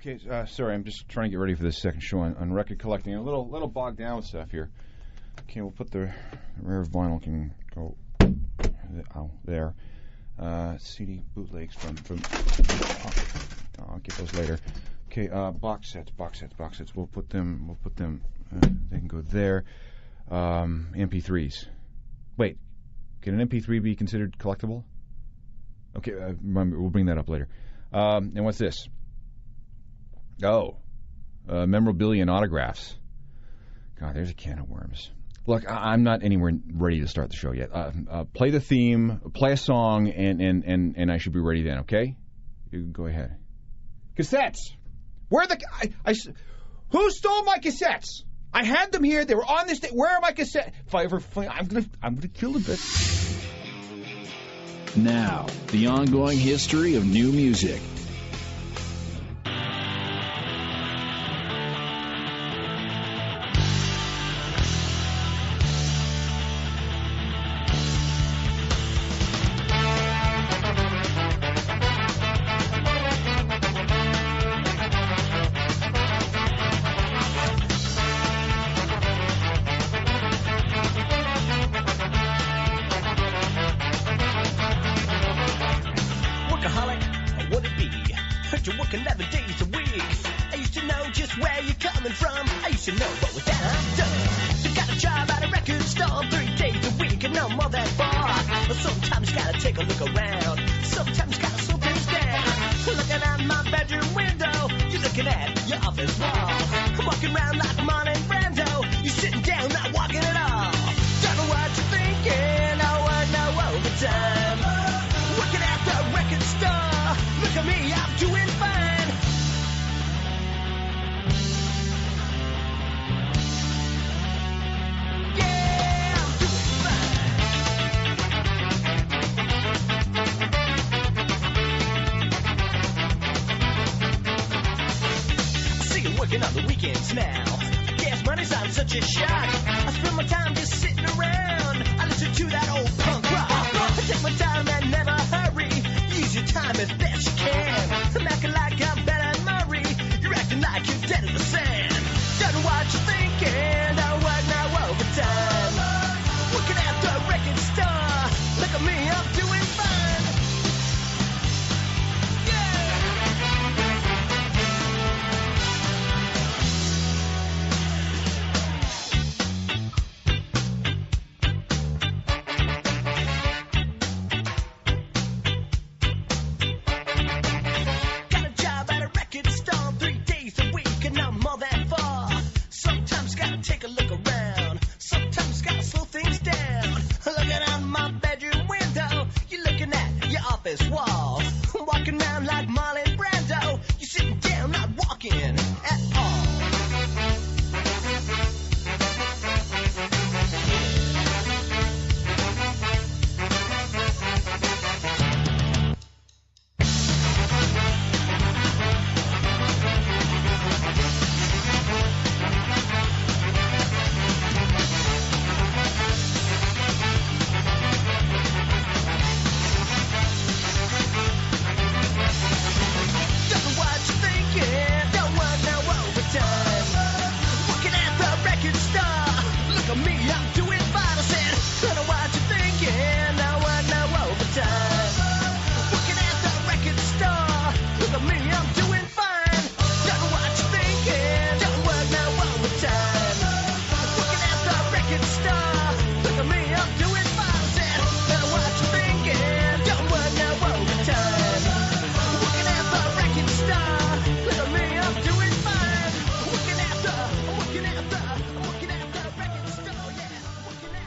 Okay, sorry, I'm just trying to get ready for this second show on record collecting. A little bogged down with stuff here. Okay, we'll put the rare vinyl can go there. CD bootlegs from I'll get those later. Okay, box sets. We'll put them. They can go there. MP3s. Wait, can an MP3 be considered collectible? Okay, remember, we'll bring that up later. And what's this? Oh, memorabilia and autographs. God, there's a can of worms. Look, I'm not anywhere ready to start the show yet. Play the theme, play a song, and I should be ready then, okay? You go ahead. Cassettes! Where the... who stole my cassettes? I had them here. They were on this day. Where are my cassettes? If I ever find... I'm gonna kill the bit. Now, the ongoing history of new music.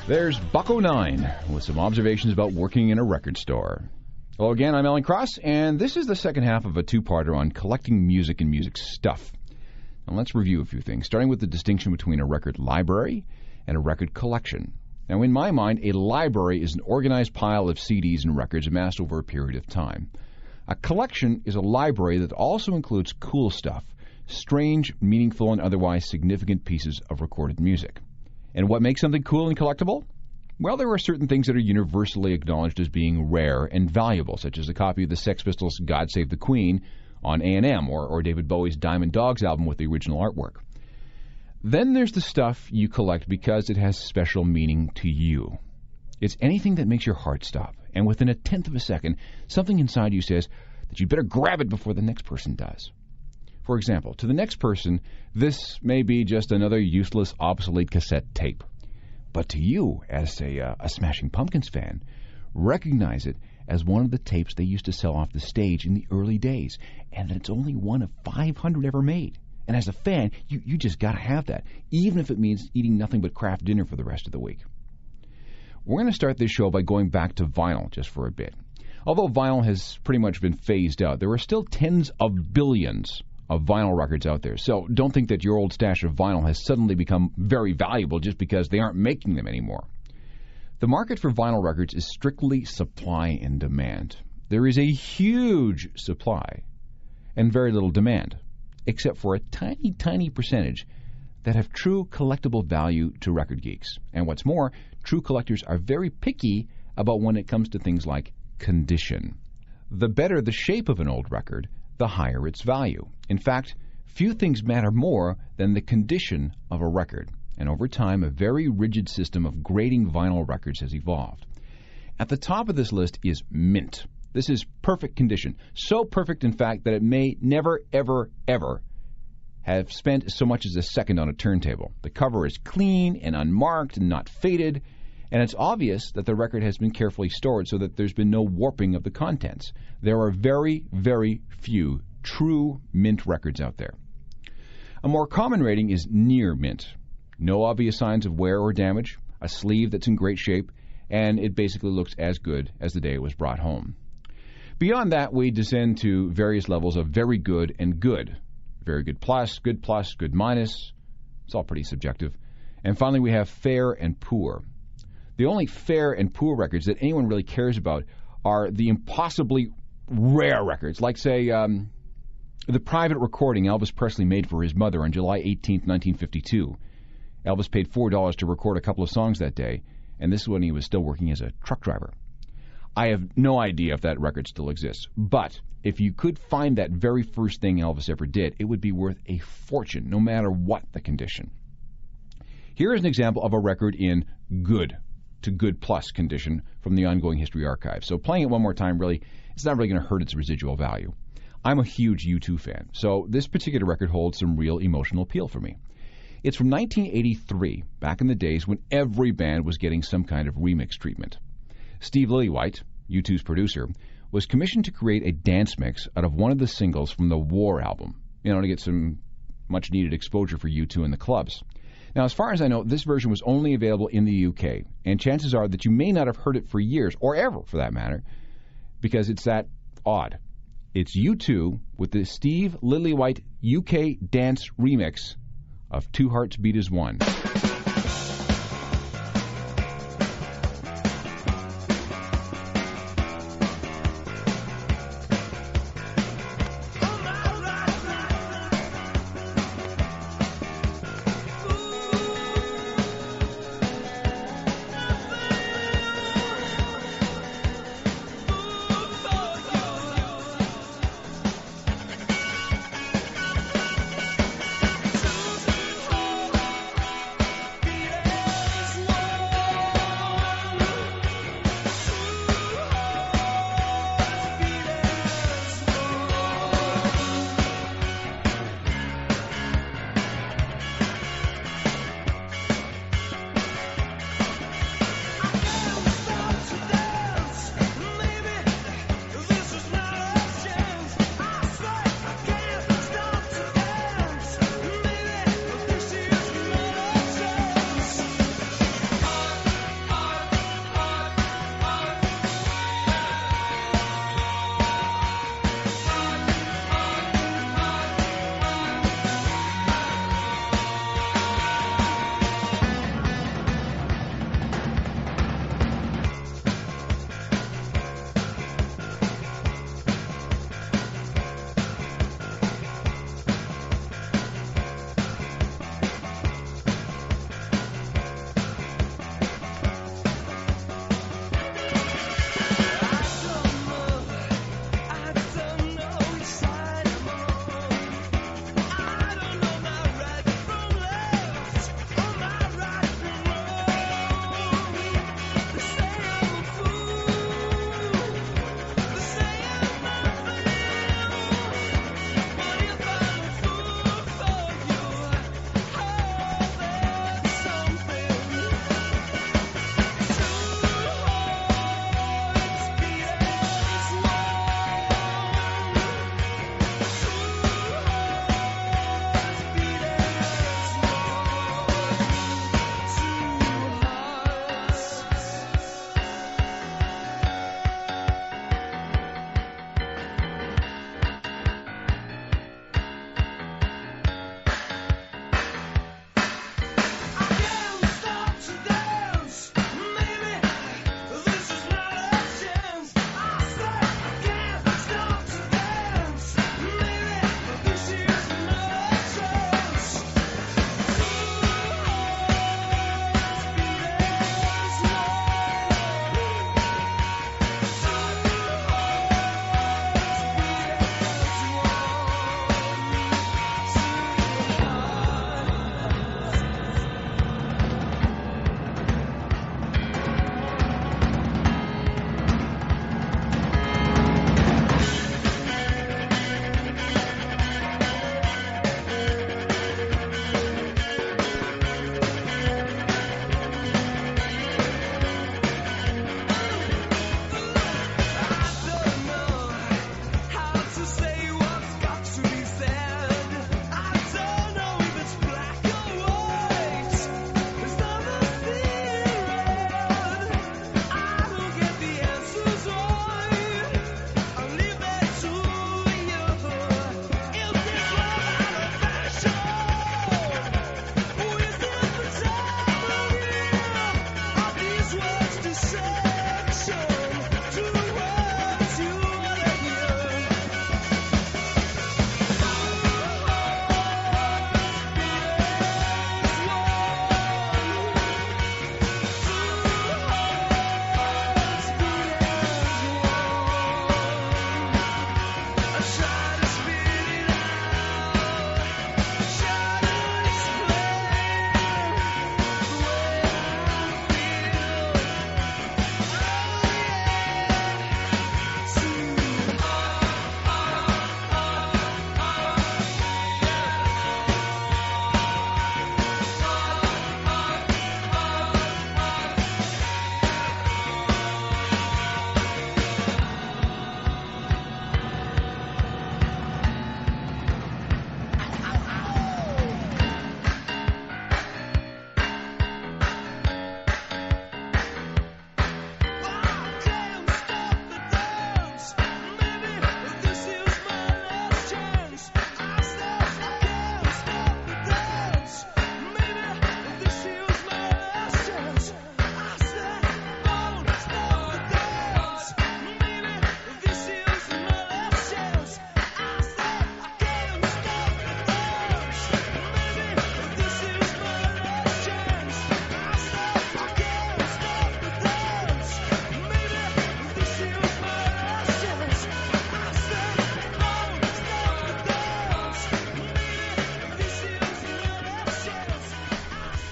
There's Buck-O-Nine with some observations about working in a record store. Hello again, I'm Alan Cross, and this is the second half of a two-parter on collecting music and music stuff. Now let's review a few things, starting with the distinction between a record library and a record collection. Now in my mind, a library is an organized pile of CDs and records amassed over a period of time. A collection is a library that also includes cool stuff, strange, meaningful, and otherwise significant pieces of recorded music. And what makes something cool and collectible? Well, there are certain things that are universally acknowledged as being rare and valuable, such as a copy of the Sex Pistols' God Save the Queen on A&M or David Bowie's Diamond Dogs album with the original artwork. Then there's the stuff you collect because it has special meaning to you. It's anything that makes your heart stop, and within a tenth of a second, something inside you says that you better grab it before the next person does. For example, to the next person, this may be just another useless, obsolete cassette tape. But to you, as a Smashing Pumpkins fan, recognize it as one of the tapes they used to sell off the stage in the early days, and that it's only one of 500 ever made. And as a fan, you just got to have that, even if it means eating nothing but Kraft Dinner for the rest of the week. We're going to start this show by going back to vinyl just for a bit. Although vinyl has pretty much been phased out, there are still tens of billions of vinyl records out there. So don't think that your old stash of vinyl has suddenly become very valuable just because they aren't making them anymore. The market for vinyl records is strictly supply and demand. There is a huge supply and very little demand, except for a tiny, tiny percentage that have true collectible value to record geeks. And what's more, true collectors are very picky about when it comes to things like condition. The better the shape of an old record, the higher its value. In fact, few things matter more than the condition of a record. And over time, a very rigid system of grading vinyl records has evolved. At the top of this list is mint. This is perfect condition. So perfect, in fact, that it may never, ever, ever have spent so much as a second on a turntable. The cover is clean and unmarked and not faded, and it's obvious that the record has been carefully stored so that there's been no warping of the contents. There are very, very few true mint records out there. A more common rating is near mint. No obvious signs of wear or damage, a sleeve that's in great shape, and it basically looks as good as the day it was brought home. Beyond that, we descend to various levels of very good and good. Very good plus, good minus. It's all pretty subjective. And finally, we have fair and poor. The only fair and poor records that anyone really cares about are the impossibly rare records, like, say, the private recording Elvis Presley made for his mother on July 18, 1952. Elvis paid $4 to record a couple of songs that day, and this is when he was still working as a truck driver. I have no idea if that record still exists, but if you could find that very first thing Elvis ever did, it would be worth a fortune, no matter what the condition. Here is an example of a record in good to good plus condition from the Ongoing History Archive. So playing it one more time, really, it's not really going to hurt its residual value. I'm a huge U2 fan, so this particular record holds some real emotional appeal for me. It's from 1983, back in the days when every band was getting some kind of remix treatment. Steve Lillywhite, U2's producer, was commissioned to create a dance mix out of one of the singles from the War album, to get some much-needed exposure for U2 in the clubs. Now, as far as I know, this version was only available in the UK, and chances are that you may not have heard it for years, or ever for that matter, because it's that odd. It's U2 with the Steve Lillywhite UK dance remix of Two Hearts Beat as One.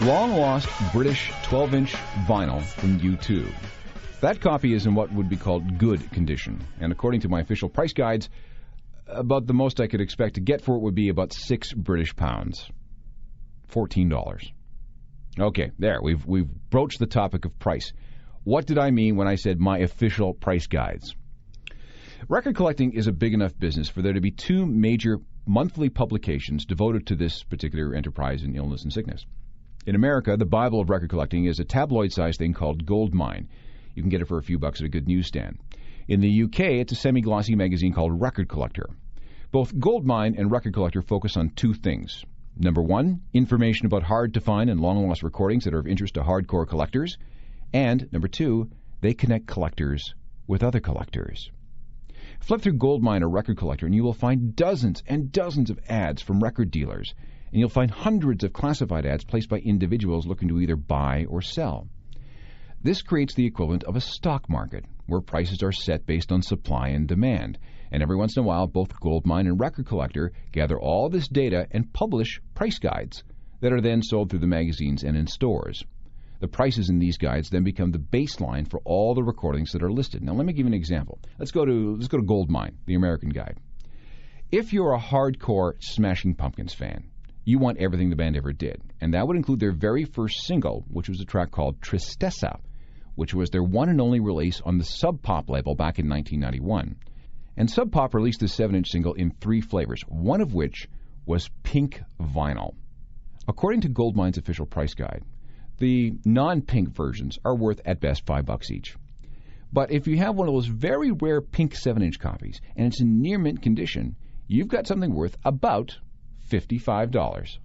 long-lost British 12-inch vinyl from U2. That copy is in what would be called good condition, and according to my official price guides, about the most I could expect to get for it would be about £6 British, $14. Okay, there, we've broached the topic of price. What did I mean when I said my official price guides? Record collecting is a big enough business for there to be two major monthly publications devoted to this particular enterprise in illness and sickness. In America, the Bible of record collecting is a tabloid-sized thing called Goldmine. You can get it for a few bucks at a good newsstand. In the UK, it's a semi-glossy magazine called Record Collector. Both Goldmine and Record Collector focus on two things. Number one, information about hard-to-find and long-lost recordings that are of interest to hardcore collectors. And, number two, they connect collectors with other collectors. Flip through Goldmine or Record Collector and you will find dozens and dozens of ads from record dealers. And you'll find hundreds of classified ads placed by individuals looking to either buy or sell. This creates the equivalent of a stock market, where prices are set based on supply and demand. And every once in a while, both Goldmine and Record Collector gather all this data and publish price guides that are then sold through the magazines and in stores. The prices in these guides then become the baseline for all the recordings that are listed. Now, let me give you an example. Let's go to Goldmine, the American guide. If you're a hardcore Smashing Pumpkins fan, you want everything the band ever did, and that would include their very first single, which was a track called Tristessa, which was their one and only release on the Sub Pop label back in 1991. And Sub Pop released this 7-inch single in 3 flavors, one of which was pink vinyl. According to Goldmine's official price guide, the non-pink versions are worth at best $5 each. But if you have one of those very rare pink 7-inch copies and it's in near mint condition, you've got something worth about $55.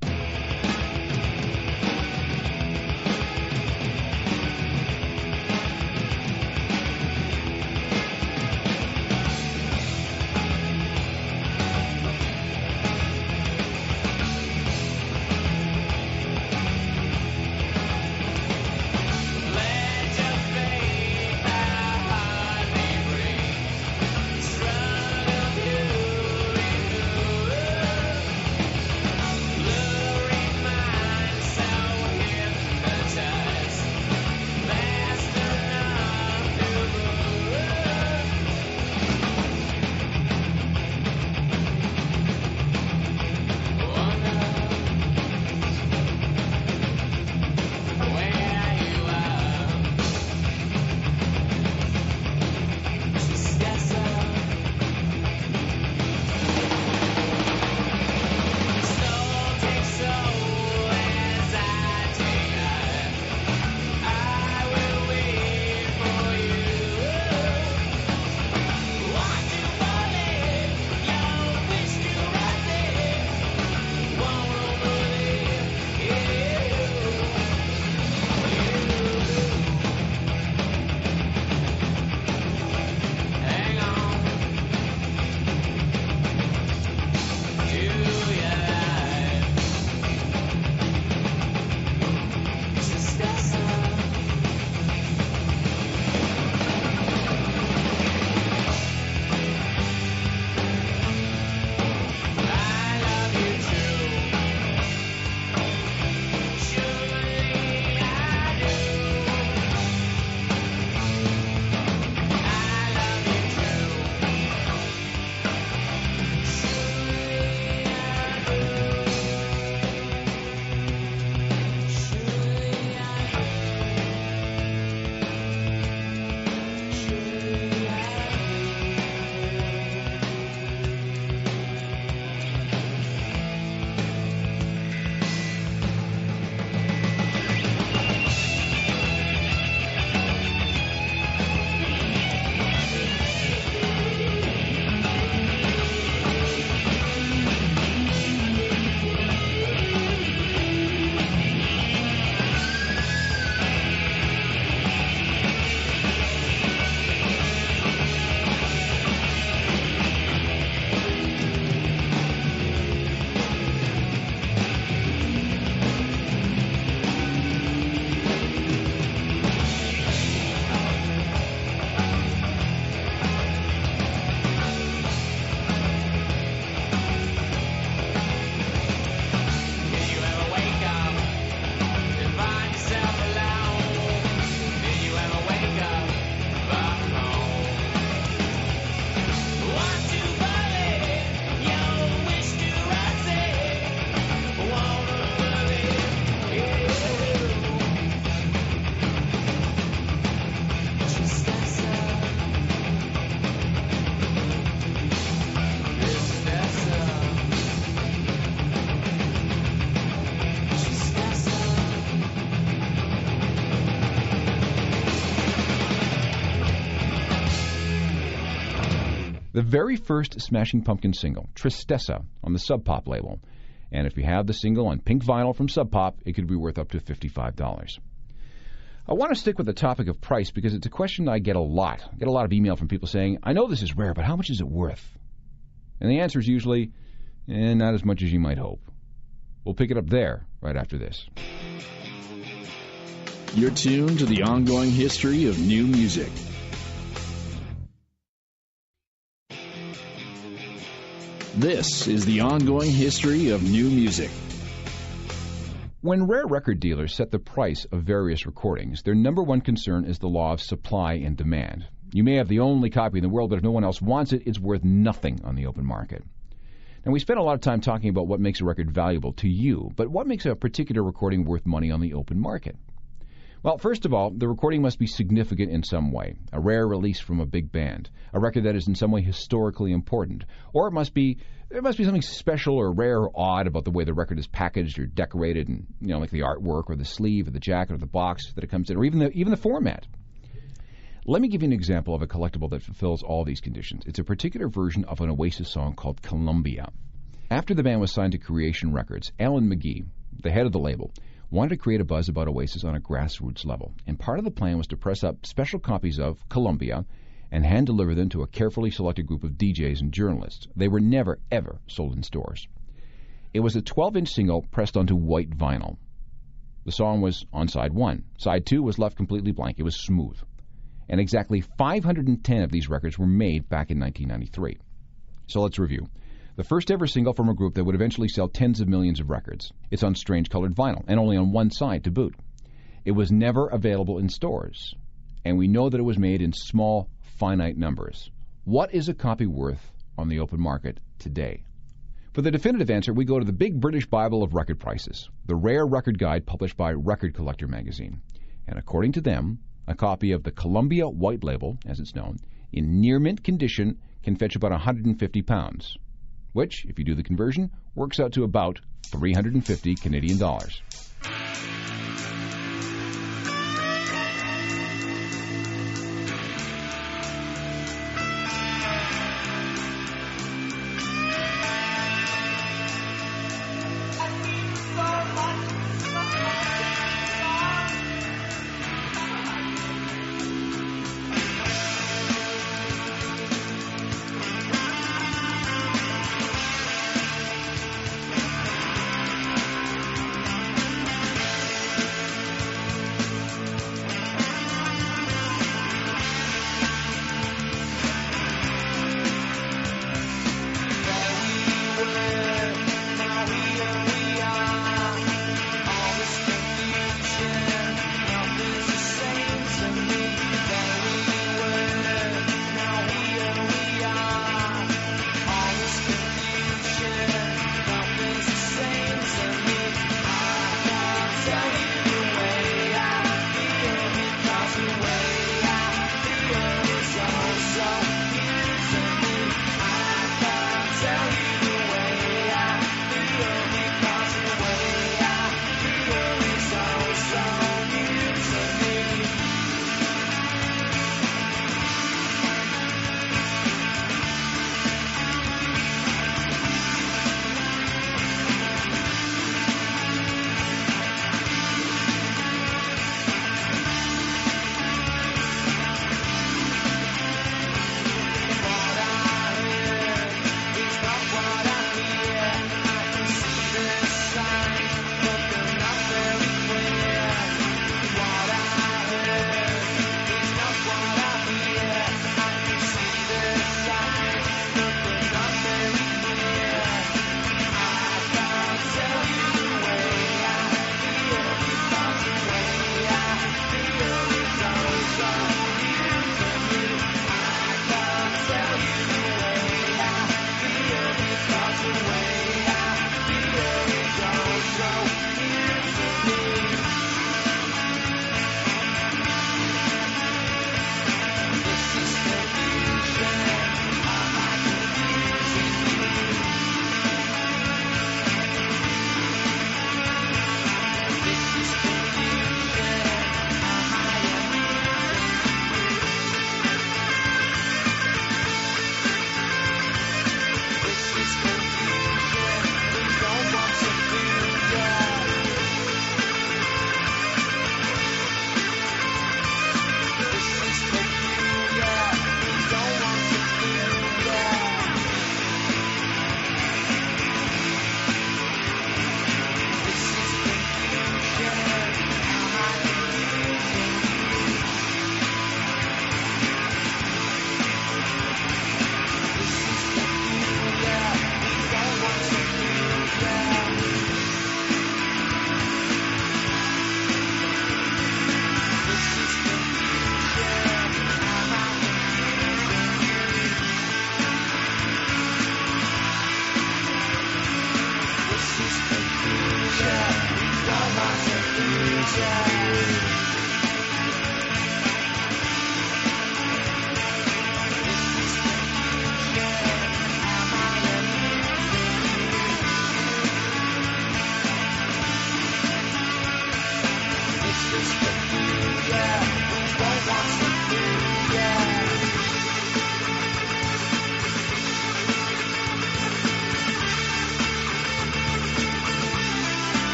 The very first Smashing Pumpkins single, Tristessa, on the Sub Pop label. And if you have the single on pink vinyl from Sub Pop, it could be worth up to $55. I want to stick with the topic of price because it's a question I get a lot. I get a lot of email from people saying, I know this is rare, but how much is it worth? And the answer is usually, not as much as you might hope. We'll pick it up there right after this. You're tuned to the ongoing history of new music. This is the ongoing history of new music. When rare record dealers set the price of various recordings, their number one concern is the law of supply and demand. You may have the only copy in the world, but if no one else wants it, it's worth nothing on the open market. And we spent a lot of time talking about what makes a record valuable to you, but what makes a particular recording worth money on the open market? Well, first of all, the recording must be significant in some way, a rare release from a big band, a record that is in some way historically important, or there must be something special or rare or odd about the way the record is packaged or decorated, and like the artwork or the sleeve or the jacket or the box that it comes in, or even the format. Let me give you an example of a collectible that fulfills all these conditions. It's a particular version of an Oasis song called Columbia. After the band was signed to Creation Records, Alan McGee, the head of the label, wanted to create a buzz about Oasis on a grassroots level, and part of the plan was to press up special copies of Columbia and hand-deliver them to a carefully selected group of DJs and journalists. They were never, ever sold in stores. It was a 12-inch single pressed onto white vinyl. The song was on side 1. Side 2 was left completely blank. It was smooth. And exactly 510 of these records were made back in 1993. So let's review. The first ever single from a group that would eventually sell tens of millions of records. It's on strange-colored vinyl, and only on one side to boot. It was never available in stores, and we know that it was made in small, finite numbers. What is a copy worth on the open market today? For the definitive answer, we go to the Big British Bible of record prices, the Rare Record Guide published by Record Collector magazine. And according to them, a copy of the Columbia White Label, as it's known, in near-mint condition can fetch about £150, which, if you do the conversion, works out to about 350 Canadian dollars.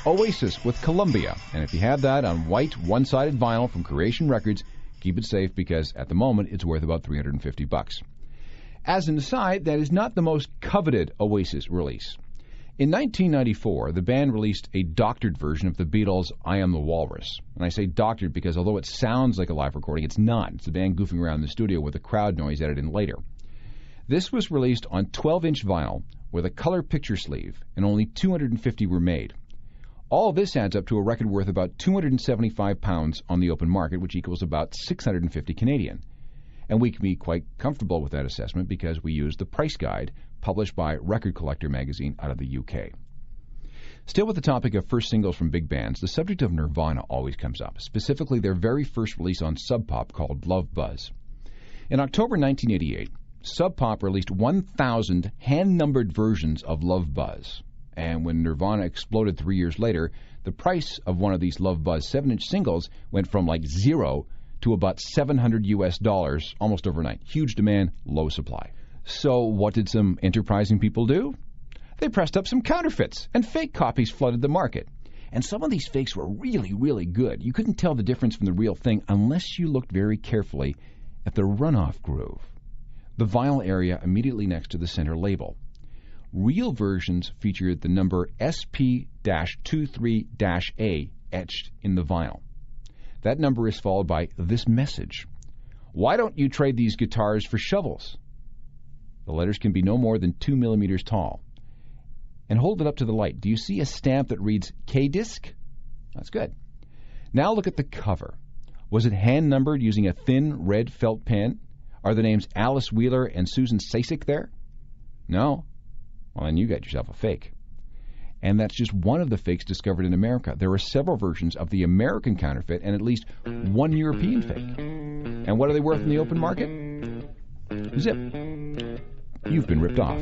Oasis with Columbia. And if you have that on white, one-sided vinyl from Creation Records, keep it safe because at the moment it's worth about $350. As an aside, that is not the most coveted Oasis release. In 1994, the band released a doctored version of the Beatles' I Am the Walrus. And I say doctored because although it sounds like a live recording, it's not. It's the band goofing around in the studio with the crowd noise added in later. This was released on 12-inch vinyl with a color picture sleeve, and only 250 were made. All of this adds up to a record worth about £275 on the open market, which equals about 650 Canadian. And we can be quite comfortable with that assessment because we use the price guide published by Record Collector magazine out of the UK. Still with the topic of first singles from big bands, the subject of Nirvana always comes up, specifically their very first release on Sub Pop called Love Buzz. In October 1988, Sub Pop released 1,000 hand-numbered versions of Love Buzz. And when Nirvana exploded 3 years later, the price of one of these Love Buzz 7-inch singles went from like zero to about $700 almost overnight. Huge demand, low supply. So what did some enterprising people do? They pressed up some counterfeits, and fake copies flooded the market. And some of these fakes were really, really good. You couldn't tell the difference from the real thing unless you looked very carefully at the runoff groove, the vinyl area immediately next to the center label. Real versions featured the number SP-23-A etched in the vinyl. That number is followed by this message: "Why don't you trade these guitars for shovels?" The letters can be no more than 2 millimeters tall. And hold it up to the light. Do you see a stamp that reads K-Disc? That's good. Now look at the cover. Was it hand-numbered using a thin red felt pen? Are the names Alice Wheeler and Susan Sasek there? No. Well, then you got yourself a fake. And that's just one of the fakes discovered in America. There are several versions of the American counterfeit and at least one European fake. And what are they worth in the open market? Zip. You've been ripped off.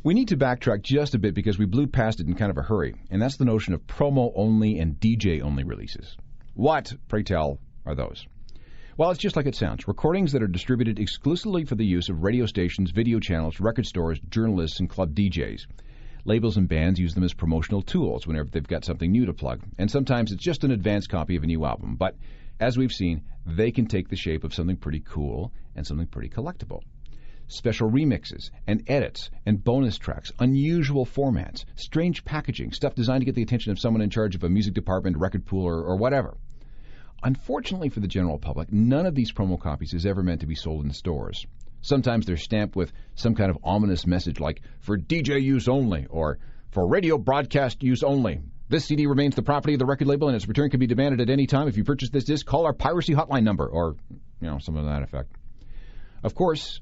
We need to backtrack just a bit because we blew past it in kind of a hurry, and that's the notion of promo-only and DJ-only releases. What, pray tell, are those? Well, it's just like it sounds. Recordings that are distributed exclusively for the use of radio stations, video channels, record stores, journalists, and club DJs. Labels and bands use them as promotional tools whenever they've got something new to plug, and sometimes it's just an advanced copy of a new album. But, as we've seen, they can take the shape of something pretty cool and something pretty collectible. Special remixes and edits and bonus tracks, unusual formats, strange packaging, stuff designed to get the attention of someone in charge of a music department, record pool, or whatever. Unfortunately for the general public, none of these promo copies is ever meant to be sold in stores. Sometimes they're stamped with some kind of ominous message like, for DJ use only, or for radio broadcast use only. This CD remains the property of the record label and its return can be demanded at any time. If you purchase this disc, call our piracy hotline number, or, something to that effect. Of course,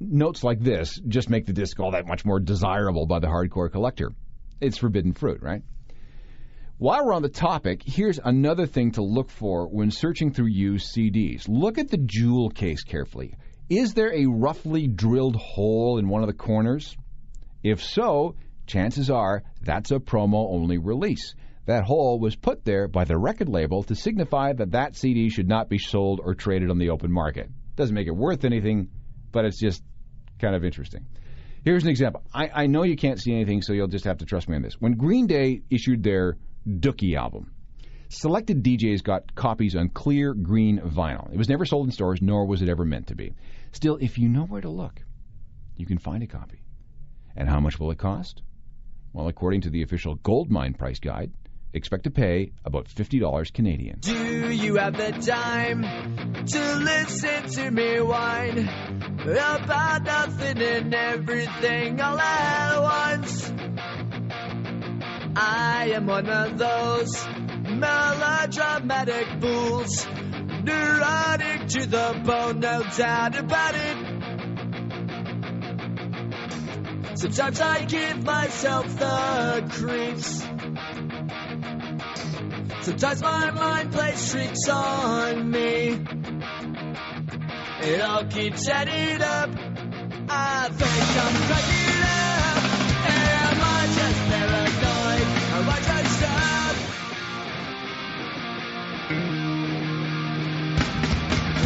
notes like this just make the disc all that much more desirable by the hardcore collector. It's forbidden fruit, right? While we're on the topic, here's another thing to look for when searching through used CDs. Look at the jewel case carefully. Is there a roughly drilled hole in one of the corners? If so, chances are that's a promo-only release. That hole was put there by the record label to signify that that CD should not be sold or traded on the open market. Doesn't make it worth anything, but it's just kind of interesting. Here's an example. I know you can't see anything, so you'll just have to trust me on this. When Green Day issued their Dookie album, selected DJs got copies on clear green vinyl. It was never sold in stores, nor was it ever meant to be. Still, if you know where to look, you can find a copy. And how much will it cost? Well, according to the official Goldmine price guide, expect to pay about $50 Canadian. Do you have the time to listen to me whine about nothing and everything all at once? I am one of those melodramatic fools, neurotic to the bone, no doubt about it. Sometimes I give myself the creeps. Sometimes my mind plays tricks on me. It all keeps adding up. I think I'm cracking up. Am I just paranoid? Am I just up?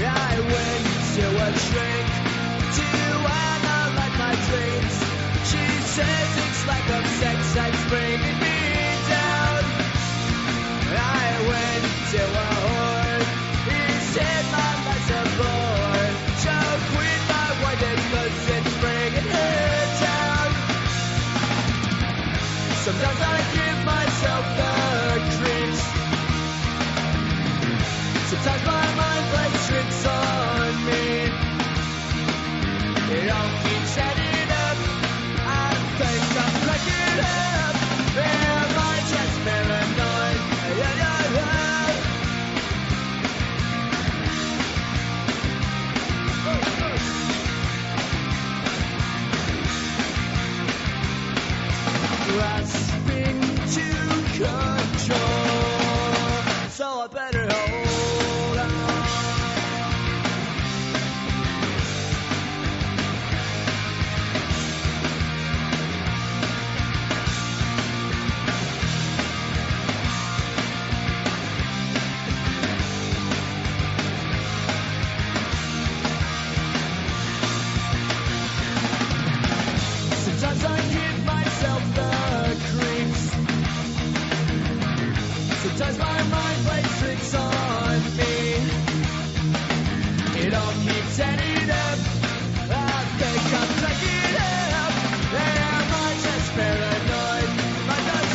I went to a shrink to analyze my dreams. She says it's lack of sex that's bringing me down. I went to a whore. He said my life's a bore. So quit my white cause it's bringing her down. Sometimes I give myself the creeps. Sometimes my mind plays tricks on me. It all keeps adding up. I think I'm cracking up. Am I just paranoid? Grasping to control, so I better hold on. Sometimes I give myself the creeps. Sometimes my mind plays tricks on me. It all keeps adding up. I think I'm cracking up. Am I just paranoid? Am I just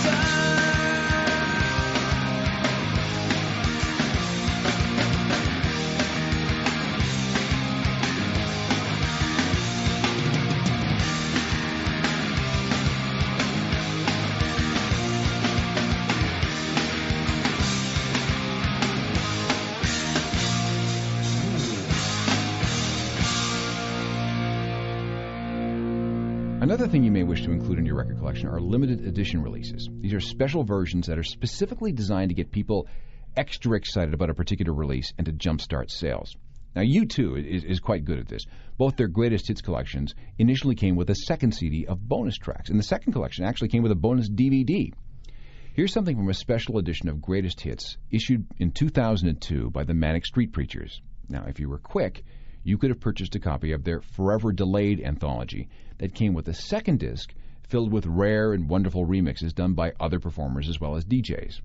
Another thing you may wish to include in your record collection are limited edition releases. These are special versions that are specifically designed to get people extra excited about a particular release and to jumpstart sales. Now, U2 is quite good at this. Both their greatest hits collections initially came with a second CD of bonus tracks, and the second collection actually came with a bonus DVD. Here's something from a special edition of Greatest Hits issued in 2002 by the Manic Street Preachers. Now, if you were quick, you could have purchased a copy of their Forever Delayed anthology that came with a second disc filled with rare and wonderful remixes done by other performers as well as DJs.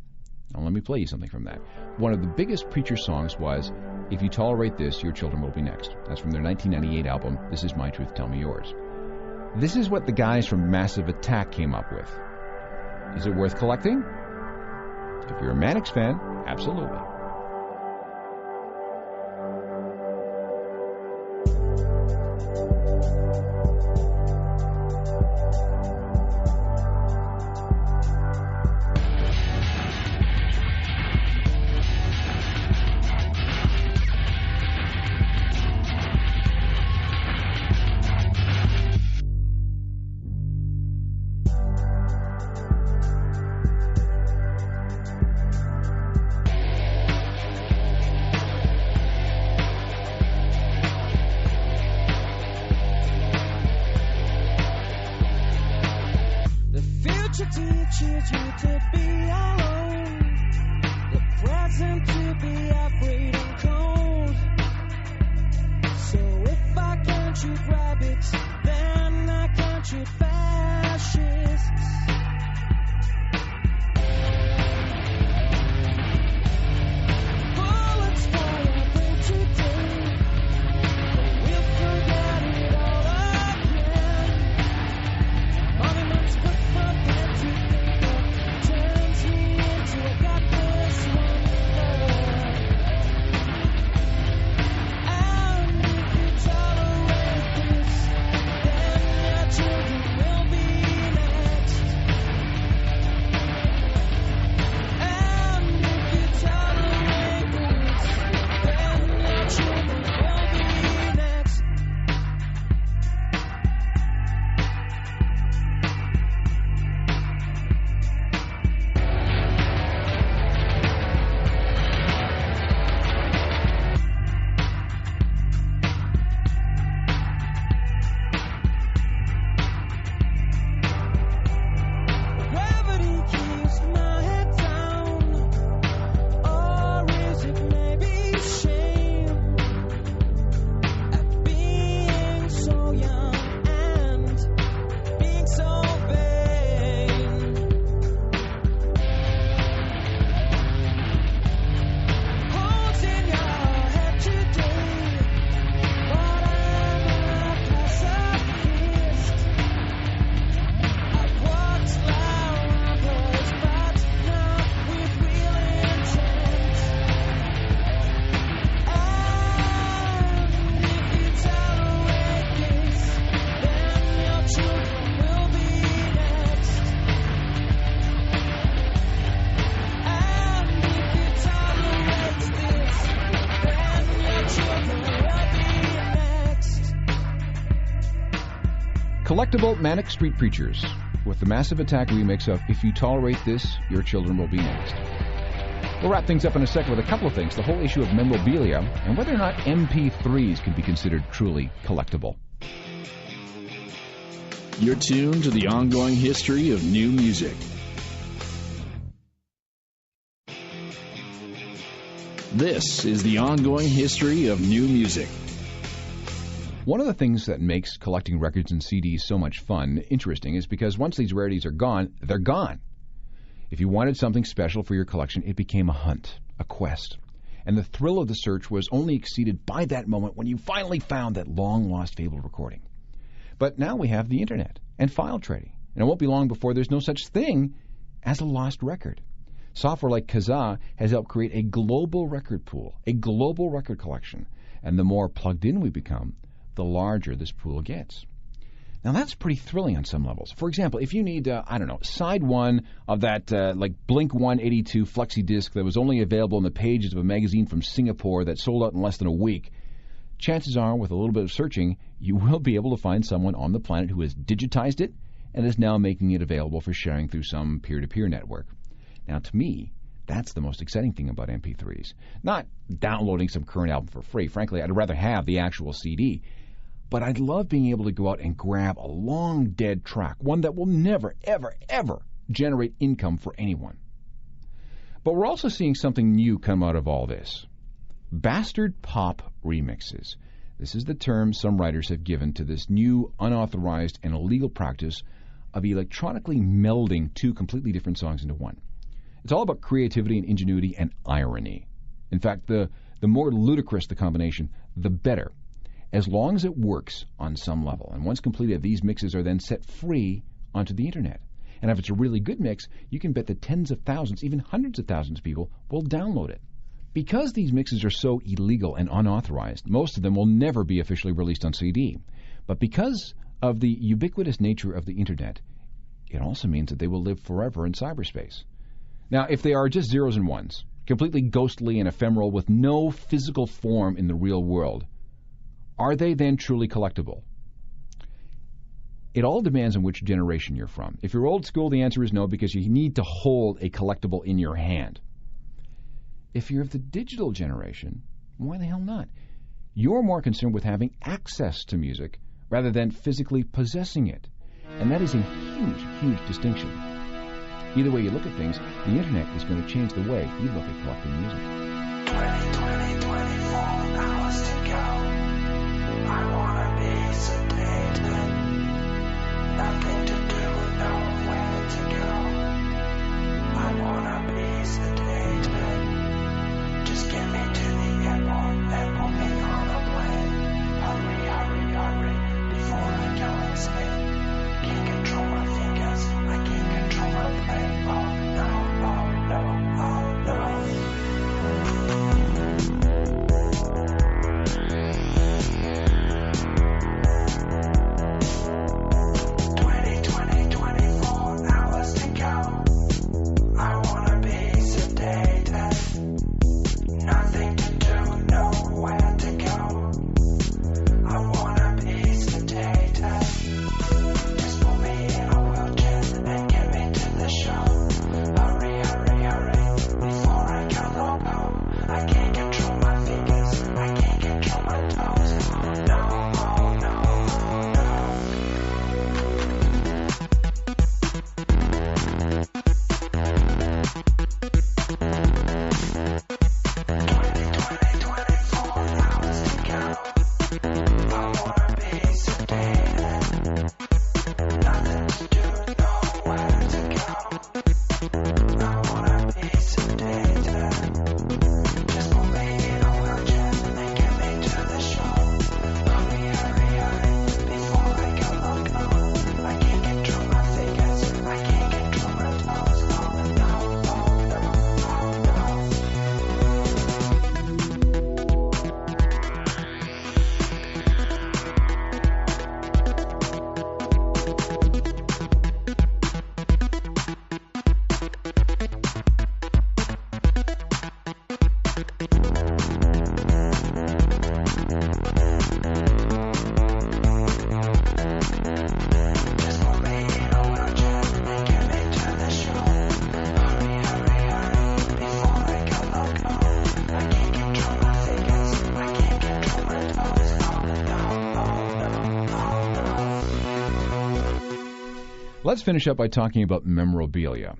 Now, let me play you something from that. One of the biggest Preacher songs was If You Tolerate This, Your Children Will Be Next. That's from their 1998 album, This Is My Truth, Tell Me Yours. This is what the guys from Massive Attack came up with. Is it worth collecting? If you're a Mannix fan, absolutely. teaches you to be alone, the present to be afraid and cold. So if I can't shoot rabbits, then I can't shoot fascists. Bullets fly away today, but we'll forget it all again. Monuments put my bed to think of, turns me into a godless wonder. And if you tolerate this, then your children will be next. And if you tolerate this, then your children will be next. Gravity keeps my head down, or is it maybe shame at being so young and being so vain? Holes in your head today, but I'm a pacifist. I've walked round but not with real intent. And if you tolerate this, then your children will be next. And if you tolerate this, then your children will be next. Collectible Manic Street Preachers with the Massive Attack remix of If You Tolerate This, Your Children Will Be Next. We'll wrap things up in a second with a couple of things, the whole issue of memorabilia and whether or not MP3s can be considered truly collectible. You're tuned to the ongoing history of new music. This is the ongoing history of new music. One of the things that makes collecting records and CDs so much fun, interesting, is because once these rarities are gone, they're gone. If you wanted something special for your collection, it became a hunt, a quest. And the thrill of the search was only exceeded by that moment when you finally found that long-lost fabled recording. But now we have the Internet and file trading, and it won't be long before there's no such thing as a lost record. Software like Kazaa has helped create a global record pool, a global record collection, and the more plugged in we become, the larger this pool gets. Now, that's pretty thrilling on some levels. For example, if you need, side one of that, Blink 182 flexi disc that was only available in the pages of a magazine from Singapore that sold out in less than a week, chances are, with a little bit of searching, you will be able to find someone on the planet who has digitized it and is now making it available for sharing through some peer-to-peer network. Now, to me, That's the most exciting thing about MP3s. Not downloading some current album for free. Frankly, I'd rather have the actual CD. But I'd love being able to go out and grab a long-dead track, one that will never, ever, ever generate income for anyone. But we're also seeing something new come out of all this. Bastard pop remixes. This is the term some writers have given to this new, unauthorized, and illegal practice of electronically melding two completely different songs into one. It's all about creativity and ingenuity and irony. In fact, the more ludicrous the combination, the better, as long as it works on some level. And once completed, these mixes are then set free onto the Internet. And if it's a really good mix, you can bet that tens of thousands, even hundreds of thousands of people will download it. Because these mixes are so illegal and unauthorized, most of them will never be officially released on CD. But because of the ubiquitous nature of the Internet, it also means that they will live forever in cyberspace. Now, if they are just zeros and ones, completely ghostly and ephemeral with no physical form in the real world, are they then truly collectible? It all depends on which generation you're from. If you're old school, the answer is no, because you need to hold a collectible in your hand. If you're of the digital generation, why the hell not? You're more concerned with having access to music rather than physically possessing it. And that is a huge, huge distinction. Either way you look at things, the Internet is going to change the way you look at collecting music. 24 hours to go. I wanna be sedated. Nothing to do, nowhere to go. I wanna be sedated. Just get me to the airport and put me on a plane. Hurry, hurry, hurry, before I go insane. Can't control my fingers, I can't control my brain. Oh no, oh no, oh no. Let's finish up by talking about memorabilia.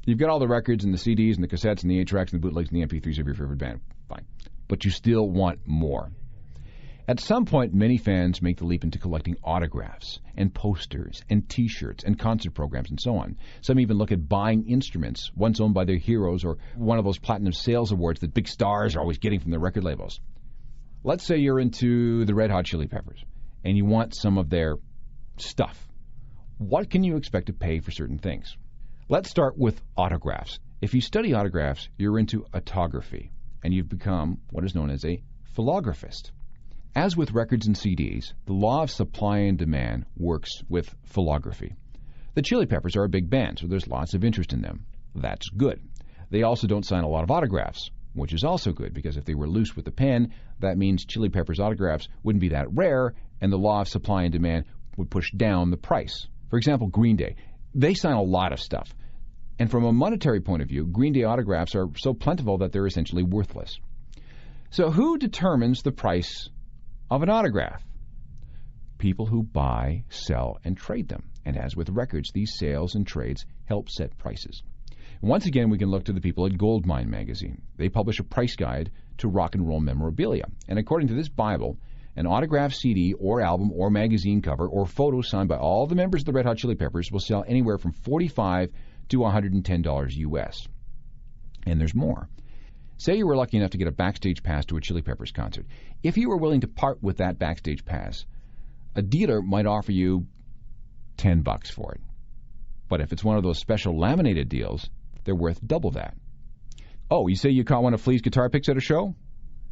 You've got all the records and the CDs and the cassettes and the 8-tracks and the bootlegs and the MP3s of your favorite band. Fine. But you still want more. At some point, many fans make the leap into collecting autographs and posters and T-shirts and concert programs and so on. Some even look at buying instruments, once owned by their heroes, or one of those platinum sales awards that big stars are always getting from their record labels. Let's say you're into the Red Hot Chili Peppers and you want some of their stuff. What can you expect to pay for certain things? Let's start with autographs. If you study autographs, you're into autography, and you've become what is known as a philographist. As with records and CDs, the law of supply and demand works with philography. The Chili Peppers are a big band, so there's lots of interest in them. That's good. They also don't sign a lot of autographs, which is also good, because if they were loose with the pen, that means Chili Peppers autographs wouldn't be that rare, and the law of supply and demand would push down the price. For example, Green Day. They sign a lot of stuff. And from a monetary point of view, Green Day autographs are so plentiful that they're essentially worthless. So who determines the price of an autograph? People who buy, sell, and trade them. And as with records, these sales and trades help set prices. Once again, we can look to the people at Goldmine magazine. They publish a price guide to rock and roll memorabilia. And according to this Bible, an autographed CD or album or magazine cover or photo signed by all the members of the Red Hot Chili Peppers will sell anywhere from $45 to $110 US. And there's more. Say you were lucky enough to get a backstage pass to a Chili Peppers concert. If you were willing to part with that backstage pass, a dealer might offer you $10 for it. But if it's one of those special laminated deals, they're worth double that. Oh, you say you caught one of Flea's guitar picks at a show?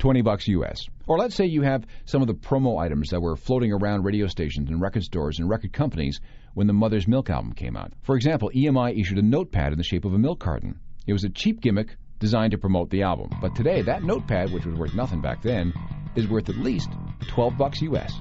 $20 US. Or let's say you have some of the promo items that were floating around radio stations and record stores and record companies when the Mother's Milk album came out. For example, EMI issued a notepad in the shape of a milk carton. It was a cheap gimmick designed to promote the album. But today, that notepad, which was worth nothing back then, is worth at least $12 US.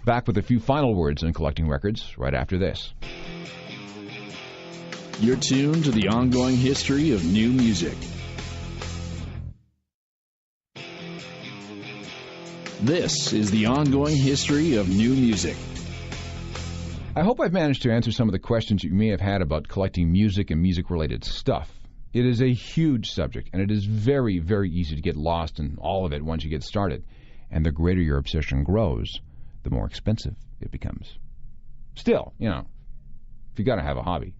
Back with a few final words on collecting records right after this. You're tuned to the ongoing history of new music. This is the ongoing history of new music. I hope I've managed to answer some of the questions you may have had about collecting music and music-related stuff. It is a huge subject, and it is very, very easy to get lost in all of it once you get started. And the greater your obsession grows, the more expensive it becomes. Still, you got to have a hobby.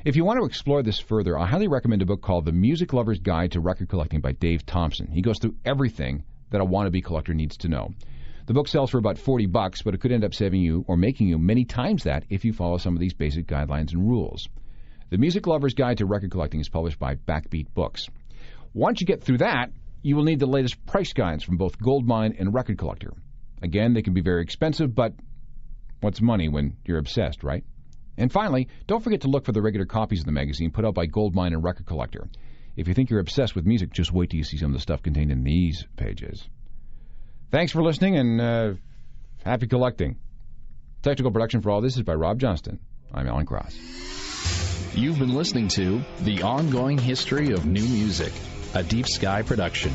If you want to explore this further, I highly recommend a book called The Music Lover's Guide to Record Collecting by Dave Thompson. He goes through everything that a wannabe collector needs to know. The book sells for about $40, but it could end up saving you or making you many times that if you follow some of these basic guidelines and rules. The Music Lover's Guide to Record Collecting is published by Backbeat Books. Once you get through that, you will need the latest price guides from both Goldmine and Record Collector. Again, they can be very expensive, but what's money when you're obsessed, right? And finally, don't forget to look for the regular copies of the magazine put out by Goldmine and Record Collector. If you think you're obsessed with music, just wait till you see some of the stuff contained in these pages. Thanks for listening, and happy collecting. Technical production for all this is by Rob Johnston. I'm Alan Cross. You've been listening to The Ongoing History of New Music, a Deep Sky production.